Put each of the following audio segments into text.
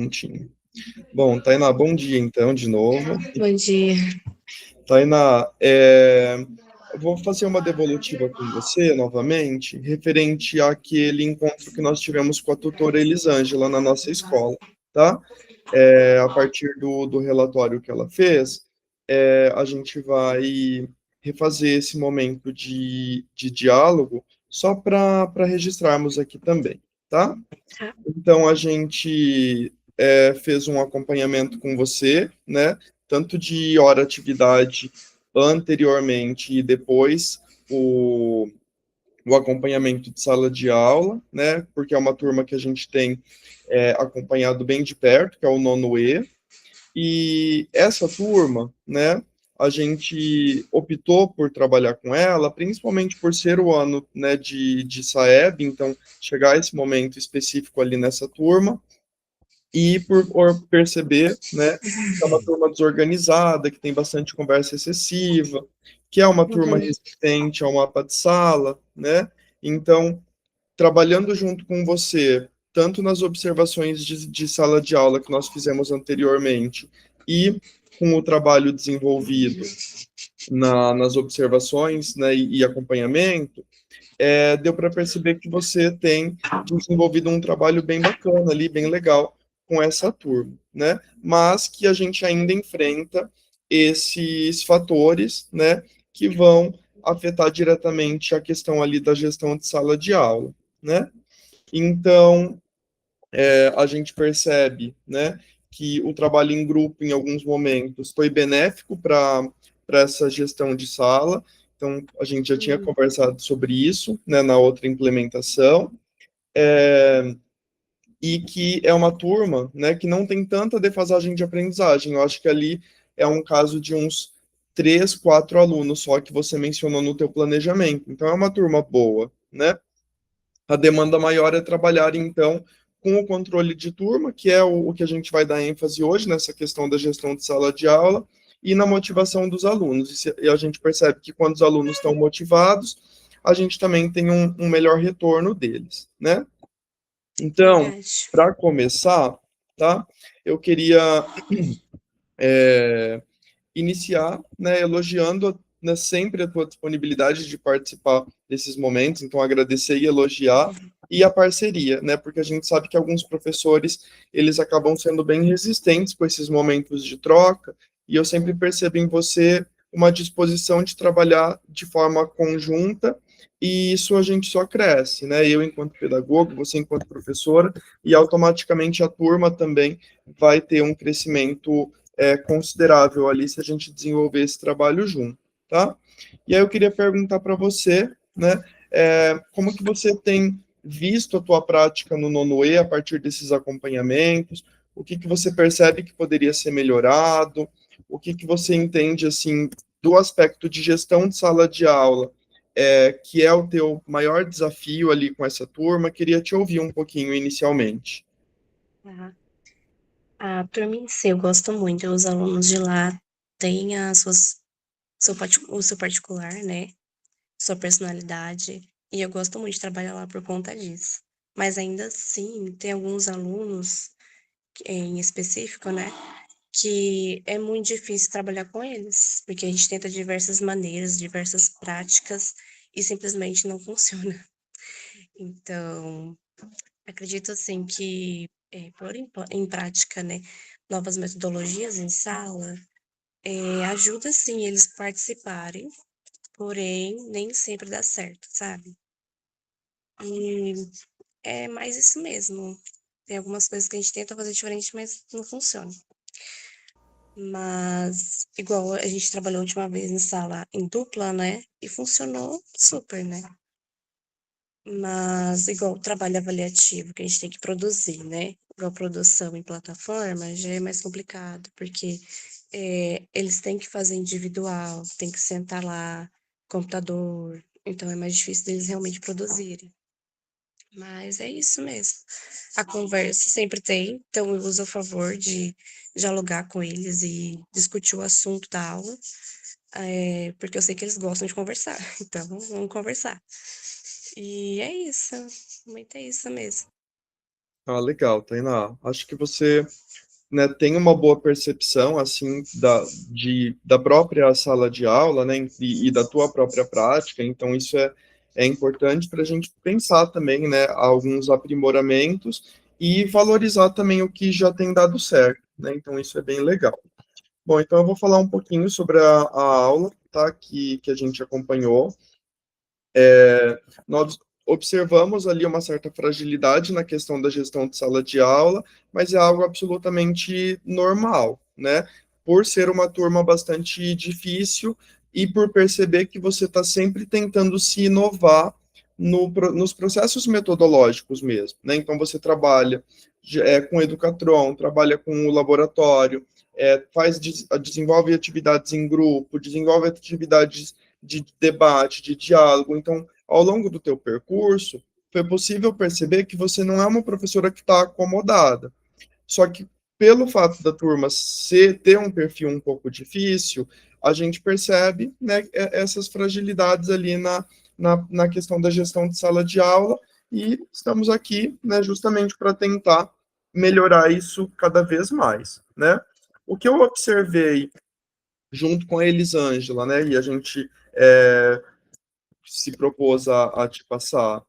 prontinho. Bom, Tainá, bom dia então, de novo. Bom dia. Tainá, eu vou fazer uma devolutiva com você novamente, referente àquele encontro que nós tivemos com a tutora Elisângela na nossa escola, tá? A partir do relatório que ela fez, a gente vai refazer esse momento de diálogo só para registrarmos aqui também, tá? Tá. Então, a gente fez um acompanhamento com você, né? Tanto de hora atividade anteriormente e depois o acompanhamento de sala de aula, né? Porque é uma turma que a gente tem acompanhado bem de perto, que é o nono E. E essa turma, né? A gente optou por trabalhar com ela, principalmente por ser o ano, né, de SAEB, então chegar esse momento específico ali nessa turma, e por perceber, né, que é uma turma desorganizada, que tem bastante conversa excessiva, que é uma turma Uhum. resistente ao mapa de sala, né? Então, trabalhando junto com você, tanto nas observações de sala de aula que nós fizemos anteriormente, e com o trabalho desenvolvido nas observações, né, e acompanhamento, deu para perceber que você tem desenvolvido um trabalho bem bacana ali, bem legal com essa turma, né? Mas que a gente ainda enfrenta esses fatores, né, que vão afetar diretamente a questão ali da gestão de sala de aula, né? Então, a gente percebe, né, que o trabalho em grupo, em alguns momentos, foi benéfico para essa gestão de sala. Então, a gente já tinha Uhum. conversado sobre isso, né, na outra implementação, e que é uma turma, né, que não tem tanta defasagem de aprendizagem. Eu acho que ali é um caso de uns 3, 4 alunos só que você mencionou no teu planejamento. Então, é uma turma boa, né? A demanda maior é trabalhar, então, com o controle de turma, que é o que a gente vai dar ênfase hoje nessa questão da gestão de sala de aula, e na motivação dos alunos. E a gente percebe que quando os alunos estão motivados, a gente também tem um melhor retorno deles, né? Então, Verdade. para começar, tá? Eu queria iniciar, né, elogiando, né, sempre a tua disponibilidade de participar desses momentos, então agradecer e elogiar, e a parceria, né, porque a gente sabe que alguns professores, eles acabam sendo bem resistentes com esses momentos de troca, e eu sempre percebo em você uma disposição de trabalhar de forma conjunta, e isso a gente só cresce, né, eu enquanto pedagogo, você enquanto professora, e automaticamente a turma também vai ter um crescimento considerável ali se a gente desenvolver esse trabalho junto, tá? E aí eu queria perguntar para você, né, como que você tem visto a tua prática no nono E a partir desses acompanhamentos? O que que você percebe que poderia ser melhorado? O que que você entende, assim, do aspecto de gestão de sala de aula, que é o teu maior desafio ali com essa turma? Queria te ouvir um pouquinho inicialmente. Tá. A turma em si, eu gosto muito. Os alunos de lá têm o seu particular, né? Sua personalidade. E eu gosto muito de trabalhar lá por conta disso. Mas ainda assim, tem alguns alunos, em específico, né? Que é muito difícil trabalhar com eles. Porque a gente tenta diversas maneiras, diversas práticas, e simplesmente não funciona. Então, acredito assim que pôr em prática, né, novas metodologias em sala, ajuda sim eles participarem, porém nem sempre dá certo, sabe? E é mais isso mesmo. Tem algumas coisas que a gente tenta fazer diferente, mas não funciona. Mas, igual a gente trabalhou a última vez em sala em dupla, né? E funcionou super, né? Mas, igual o trabalho avaliativo que a gente tem que produzir, né? Igual produção em plataforma, já é mais complicado, porque eles têm que fazer individual, tem que sentar lá, computador, então é mais difícil deles realmente produzirem. Mas é isso mesmo. A conversa sempre tem, então eu uso a favor de dialogar com eles e discutir o assunto da aula, porque eu sei que eles gostam de conversar, então vamos conversar. E é isso, muito é isso mesmo. Ah, legal, Tainá. Acho que você, né, tem uma boa percepção, assim, da própria sala de aula, né, e da tua própria prática, então isso é importante para a gente pensar também, né, alguns aprimoramentos e valorizar também o que já tem dado certo, né, então isso é bem legal. Bom, então eu vou falar um pouquinho sobre a aula, tá, que a gente acompanhou. Nós observamos ali uma certa fragilidade na questão da gestão de sala de aula, mas é algo absolutamente normal, né? Por ser uma turma bastante difícil e por perceber que você está sempre tentando se inovar nos processos metodológicos mesmo, né? Então você trabalha com o Educatron, trabalha com o laboratório, desenvolve atividades em grupo, desenvolve atividades de debate, de diálogo. Então, ao longo do teu percurso, foi possível perceber que você não é uma professora que está acomodada. Só que, pelo fato da turma ter um perfil um pouco difícil, a gente percebe, né, essas fragilidades ali na questão da gestão de sala de aula e estamos aqui, né, justamente para tentar melhorar isso cada vez mais, né? O que eu observei junto com a Elisângela, né, e a gente se propôs a te passar.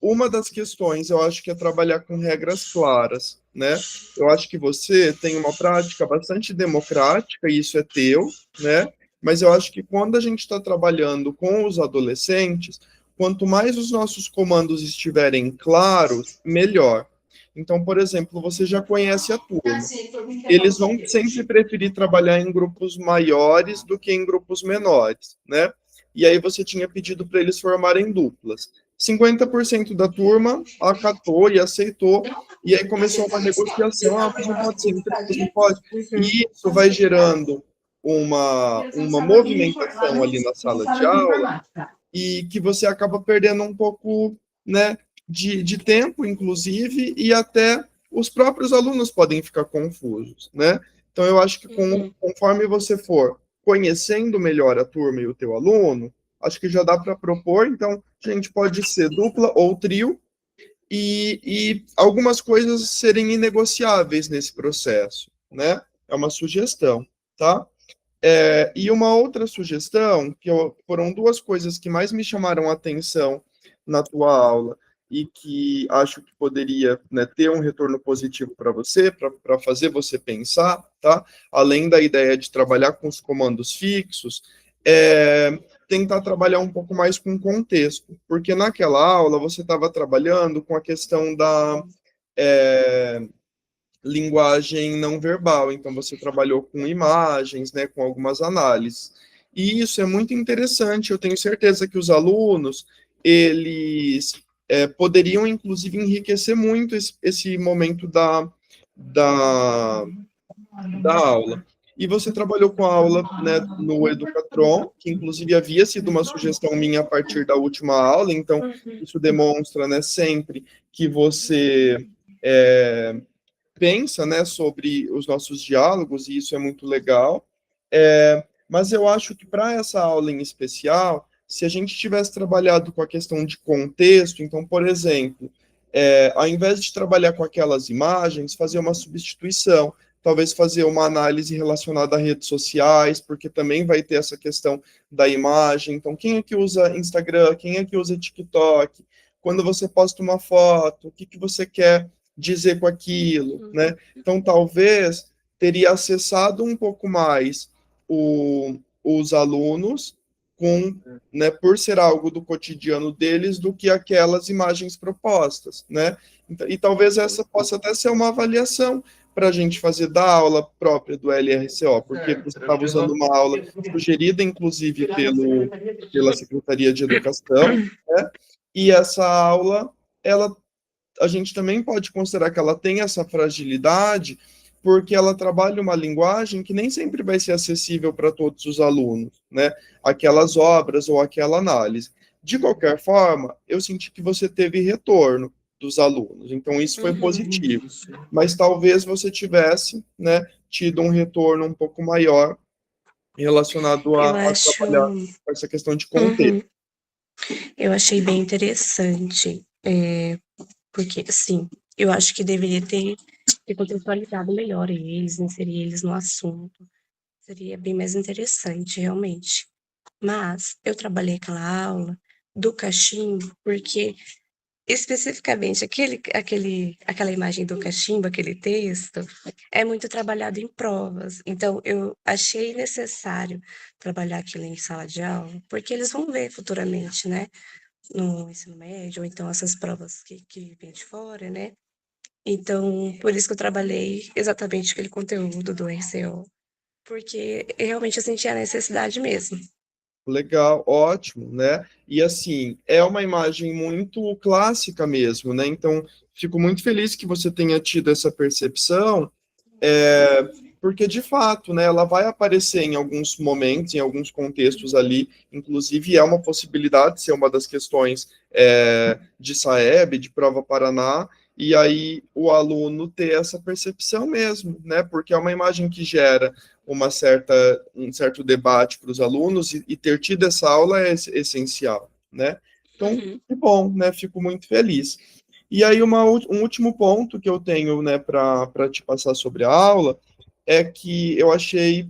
Uma das questões, eu acho que é trabalhar com regras claras, né? Eu acho que você tem uma prática bastante democrática, e isso é teu, né? Mas eu acho que quando a gente está trabalhando com os adolescentes, quanto mais os nossos comandos estiverem claros, melhor. Então, por exemplo, você já conhece a turma. Eles vão sempre preferir trabalhar em grupos maiores do que em grupos menores, né? E aí você tinha pedido para eles formarem duplas. 50% da turma acatou e aceitou, e aí começou uma negociação, mas não pode ser em três, não pode. E isso vai gerando uma movimentação ali na sala de aula, e que você acaba perdendo um pouco, né, de tempo, inclusive, e até os próprios alunos podem ficar confusos, né? Então, eu acho que conforme você for conhecendo melhor a turma e o teu aluno, acho que já dá para propor. Então, a gente pode ser dupla ou trio, e algumas coisas serem inegociáveis nesse processo, né? É uma sugestão, tá? E uma outra sugestão, foram duas coisas que mais me chamaram a atenção na tua aula e que acho que poderia, né, ter um retorno positivo para você, para fazer você pensar, tá? Além da ideia de trabalhar com os comandos fixos, tentar trabalhar um pouco mais com contexto, porque naquela aula você estava trabalhando com a questão da linguagem não verbal, então você trabalhou com imagens, né, com algumas análises. E isso é muito interessante, eu tenho certeza que os alunos, eles poderiam, inclusive, enriquecer muito esse momento da, da aula. E você trabalhou com a aula, né, no Educatron, que inclusive havia sido uma sugestão minha a partir da última aula, então isso demonstra, né, sempre que você pensa, né, sobre os nossos diálogos, e isso é muito legal. Mas eu acho que para essa aula em especial, se a gente tivesse trabalhado com a questão de contexto, então, por exemplo, ao invés de trabalhar com aquelas imagens, fazer uma substituição, talvez fazer uma análise relacionada a redes sociais, porque também vai ter essa questão da imagem. Então, quem é que usa Instagram? Quem é que usa TikTok? Quando você posta uma foto, o que que você quer dizer com aquilo, né? Então, talvez teria acessado um pouco mais os alunos com, né, por ser algo do cotidiano deles, do que aquelas imagens propostas, né? E talvez essa possa até ser uma avaliação para a gente fazer da aula própria do LRCO, porque você estava usando uma aula sugerida, inclusive, pela Secretaria de Educação, né? E essa aula, ela a gente também pode considerar que ela tem essa fragilidade, porque ela trabalha uma linguagem que nem sempre vai ser acessível para todos os alunos, né? Aquelas obras ou aquela análise. De qualquer forma, eu senti que você teve retorno dos alunos, então isso foi positivo. Mas talvez você tivesse, né, tido um retorno um pouco maior relacionado Eu a acho, trabalhar com essa questão de contexto. uhum, eu achei bem interessante. porque, assim, eu acho que deveria ter contextualizado melhor eles, inserir eles no assunto, seria bem mais interessante, realmente. Mas eu trabalhei aquela aula do cachimbo, porque especificamente aquela imagem do cachimbo, aquele texto, é muito trabalhado em provas. Então, eu achei necessário trabalhar aquilo em sala de aula, porque eles vão ver futuramente, né? No ensino médio, ou então essas provas que vêm de fora, né? Então, por isso que eu trabalhei exatamente aquele conteúdo do RCO, porque realmente eu senti a necessidade mesmo. Legal, ótimo, né? E assim, é uma imagem muito clássica mesmo, né? Então, fico muito feliz que você tenha tido essa percepção, porque de fato, né, ela vai aparecer em alguns momentos, em alguns contextos ali, inclusive é uma possibilidade de ser uma das questões de SAEB, de prova Paraná, e aí o aluno ter essa percepção mesmo, né? Porque é uma imagem que gera um certo debate para os alunos e ter tido essa aula é essencial, né? Então, Uhum. que bom, né? Fico muito feliz. E aí, um último ponto que eu tenho, né, para te passar sobre a aula é que eu achei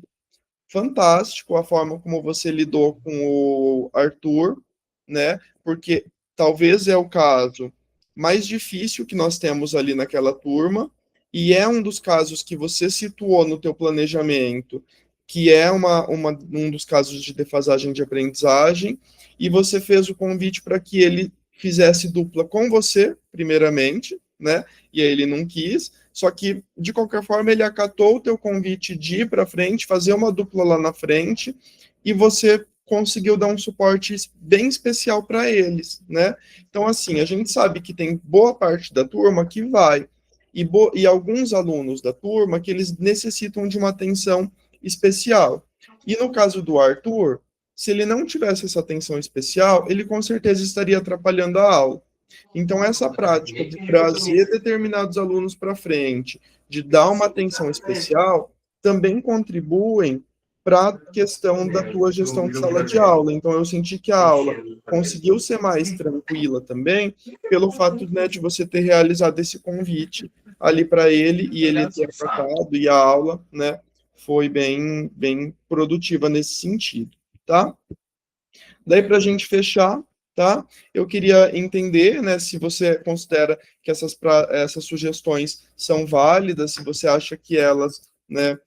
fantástico a forma como você lidou com o Arthur, né? Porque talvez é o caso mais difícil que nós temos ali naquela turma, e é um dos casos que você situou no teu planejamento, que é um dos casos de defasagem de aprendizagem, e você fez o convite para que ele fizesse dupla com você, primeiramente, né? E aí ele não quis, só que, de qualquer forma, ele acatou o teu convite de ir para frente, fazer uma dupla lá na frente, e você conseguiu dar um suporte bem especial para eles, né? Então, assim, a gente sabe que tem boa parte da turma que vai, e alguns alunos da turma que eles necessitam de uma atenção especial. E no caso do Arthur, se ele não tivesse essa atenção especial, ele com certeza estaria atrapalhando a aula. Então, essa prática de trazer determinados alunos para frente, de dar uma atenção especial, também contribuem para a questão da tua gestão de sala de aula. Então, eu senti que a aula conseguiu ser mais tranquila também, pelo fato, né, de você ter realizado esse convite ali para ele e ele ter acatado, e a aula, né, foi bem produtiva nesse sentido, tá? Daí, para a gente fechar, tá? Eu queria entender, né, se você considera que essas sugestões são válidas, se você acha que elas, né,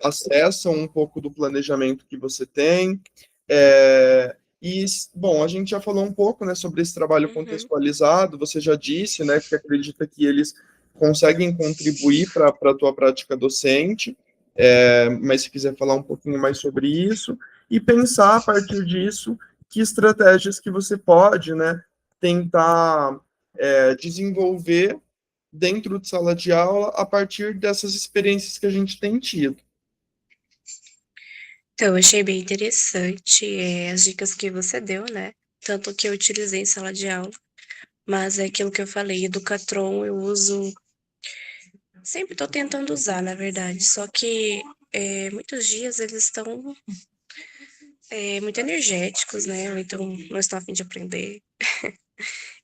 acessam um pouco do planejamento que você tem. Bom, a gente já falou um pouco, né, sobre esse trabalho Uhum. contextualizado, você já disse, né, que acredita que eles conseguem contribuir para a tua prática docente, mas se quiser falar um pouquinho mais sobre isso, e pensar a partir disso que estratégias que você pode, né, tentar desenvolver dentro de sala de aula a partir dessas experiências que a gente tem tido. Então, eu achei bem interessante, as dicas que você deu, né? Tanto que eu utilizei em sala de aula, mas é aquilo que eu falei, Educatron eu uso, sempre estou tentando usar, na verdade, só que muitos dias eles estão muito energéticos, né? Ou então não estão a fim de aprender.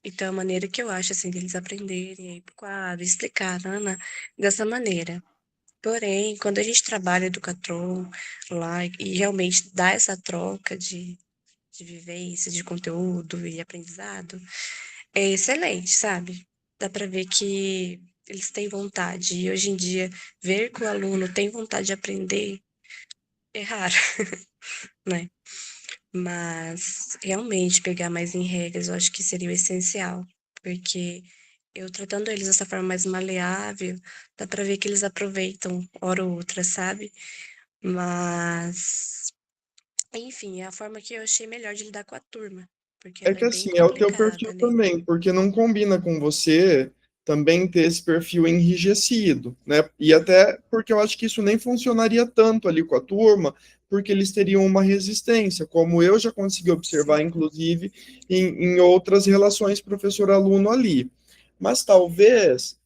Então, a maneira que eu acho, assim, deles aprenderem, ir pro quadro, explicar, Ana, dessa maneira. Porém, quando a gente trabalha Educatron lá e realmente dá essa troca de vivência, de conteúdo e aprendizado, é excelente, sabe? Dá para ver que eles têm vontade. E hoje em dia, ver que o aluno tem vontade de aprender é raro, né? Mas realmente pegar mais em regras, eu acho que seria o essencial, porque eu tratando eles dessa forma mais maleável, dá para ver que eles aproveitam hora ou outra, sabe? Mas, enfim, é a forma que eu achei melhor de lidar com a turma, porque É ela é que bem assim, é o teu perfil complicada, né? também, porque não combina com você também ter esse perfil enrijecido, né? E até porque eu acho que isso nem funcionaria tanto ali com a turma, porque eles teriam uma resistência, como eu já consegui observar, Sim. inclusive, em outras relações professor-aluno ali. Mas talvez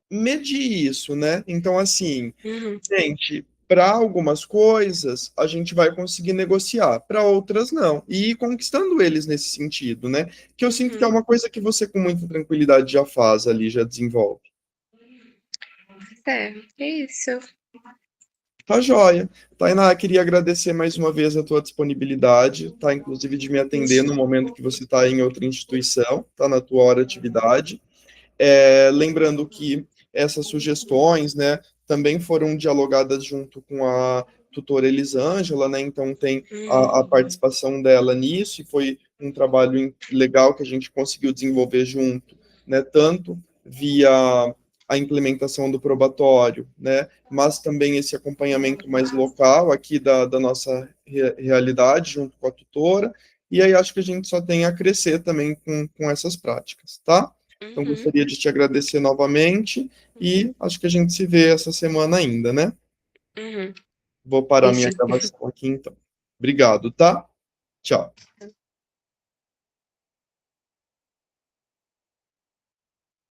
medir isso, né? Então, assim, Uhum. gente. Para algumas coisas, a gente vai conseguir negociar, para outras, não. E ir conquistando eles nesse sentido, né? Que eu sinto que é Uhum. uma coisa que você, com muita tranquilidade, já faz ali, já desenvolve. É isso. Tá joia. Tainá, queria agradecer mais uma vez a tua disponibilidade, tá? Inclusive de me atender no Imagina. momento que você está em outra instituição, tá na tua hora de atividade. Lembrando que essas sugestões, né, também foram dialogadas junto com a tutora Elisângela, né, então tem a Uhum. participação dela nisso, e foi um trabalho legal que a gente conseguiu desenvolver junto, né, tanto via a implementação do probatório, né, mas também esse acompanhamento mais local aqui da nossa realidade, junto com a tutora, e aí acho que a gente só tem a crescer também com essas práticas, tá? Então, Uhum. gostaria de te agradecer novamente e acho que a gente se vê essa semana ainda, né? Uhum. Vou parar minha Enfim. gravação aqui, então. Obrigado, tá? Tchau.